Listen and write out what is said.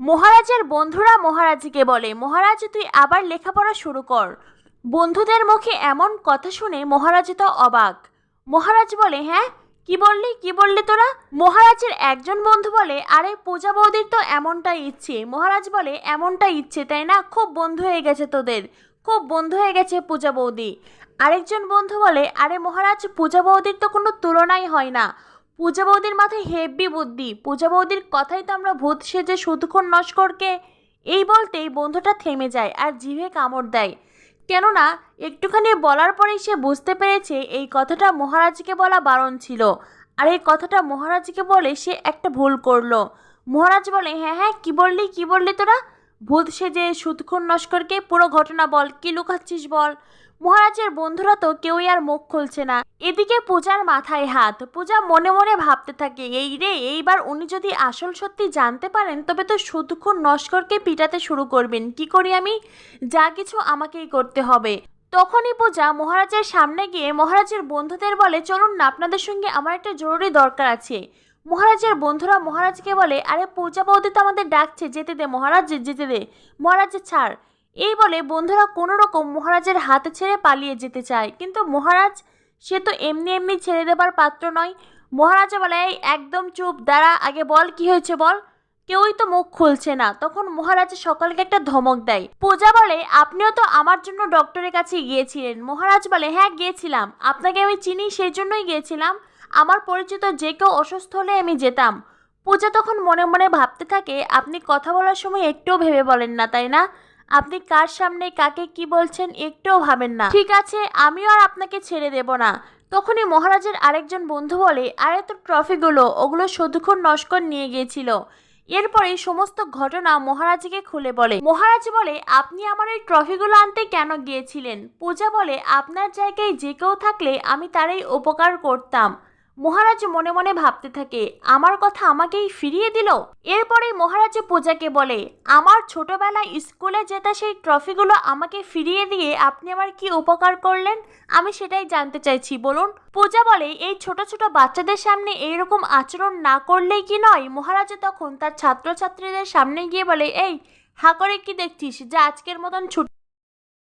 মহারাজের বন্ধুরা মহারাজকে বলে, মহারাজ তুই আবার লেখাপড়া শুরু কর। বন্ধুদের মুখে এমন কথা শুনে মহারাজ তো অবাক। মহারাজ বলে, হ্যাঁ কি বললি তোরা? মহারাজের একজন বন্ধু বলে, আরে পূজা বৌদির তো এমনটাই ইচ্ছে। মহারাজ বলে, এমনটাই ইচ্ছে তাই না? খুব বন্ধু হয়ে গেছে তোদের, খুব বন্ধু হয়ে গেছে পূজা বৌদি। আরেকজন বন্ধু বলে, আরে মহারাজ পূজা বৌদির তো কোনো তুলনাই হয় না। পূজা বৌদির মাথায় হেব্বি বুদ্ধি। পূজা বৌদির কথাই তো আমরা ভূত সেজে সুদক্ষণ নস্করকে। এই বলতেই বন্ধুটা থেমে যায় আর জিভে কামড় দেয়, কেননা একটুখানি বলার পরেই সে বুঝতে পেরেছে এই কথাটা মহারাজকে বলা বারণ ছিল। আর এই কথাটা মহারাজকে বলে সে একটা ভুল করলো। মহারাজ বলে, হ্যাঁ কি বললি তোরা? ভূত সেজে সুদক্ষণ নস্করকে পুরো ঘটনা বল, কি লুকাচ্ছিস বল। মহারাজের বন্ধুরা তো কেউই আর মুখ খুলছে না। এদিকে পূজার মাথায় হাত। পূজা মনে মনে ভাবতে থাকে, এইবার উনি যদি আসল সত্যি জানতে পারেন তবে তো সুদক্ষণ নস্করকে পিটাতে শুরু করবেন। কি করি আমি? যা কিছু আমাকেই করতে হবে। তখনই পূজা মহারাজের সামনে গিয়ে মহারাজের বন্ধুদের বলে, চলুন না, আপনাদের সঙ্গে আমার একটা জরুরি দরকার আছে। মহারাজের বন্ধুরা মহারাজকে বলে, আরে পূজা বৌদি তো আমাদের ডাকছে, যেতে দে মহারাজ, যেতে দে মহারাজ, ছাড়। এই বলে বন্ধুরা কোনো রকম মহারাজের হাত ছেড়ে পালিয়ে যেতে চায়, কিন্তু মহারাজ সে তো এমনি এমনি ছেড়ে দেবার পাত্র নয়। মহারাজা বলে, এই একদম চুপ, দাঁড়া, আগে বল কি হয়েছে বল। কেউই তো মুখ খুলছে না। তখন মহারাজ সকলকে একটা ধমক দেয়। পূজা বলে, আপনিও তো আমার জন্য ডক্টরের কাছে গিয়েছিলেন। মহারাজ বলে, হ্যাঁ গিয়েছিলাম, আপনাকে আমি চিনি সেই জন্যই গিয়েছিলাম। আমার পরিচিত যে কেউ অসুস্থ হলে আমি যেতাম। পূজা তখন মনে মনে ভাবতে থাকে, আপনি কথা বলার সময় একটুও ভেবে বলেন না তাই না? আপনি কার সামনে কাকে কি বলছেন একটুও ভাবেন না। ঠিক আছে, আমিও আর আপনাকে ছেড়ে দেব না। তখনই মহারাজের আরেকজন বন্ধু বলে, আরে তো ট্রফিগুলো, ওগুলো সুদক্ষণ নস্কর নিয়ে গিয়েছিল। এরপরে সমস্ত ঘটনা মহারাজকে খুলে বলে। মহারাজ বলে, আপনি আমার এই ট্রফিগুলো আনতে কেন গিয়েছিলেন? পূজা বলে, আপনার জায়গায় যে কেউ থাকলে আমি তারই উপকার করতাম। মহারাজ মনে মনে ভাবতে থাকে, আমার কথা আমাকেই ফিরিয়ে দিল। এরপরে মহারাজ পূজাকে বলে, আমার ছোটবেলায় স্কুলে জেতা সেই ট্রফিগুলো আমাকে ফিরিয়ে দিয়ে আপনি আমার কি উপকার করলেন? আমি সেটাই জানতে চাইছি, বলুন। পূজা বলে, এই ছোট ছোট বাচ্চাদের সামনে এইরকম আচরণ না করলেই কি নয়? মহারাজ তখন তার ছাত্রছাত্রীদের সামনে গিয়ে বলে, এই হা করে কি দেখছিস, যা আজকের মতন ছুটি।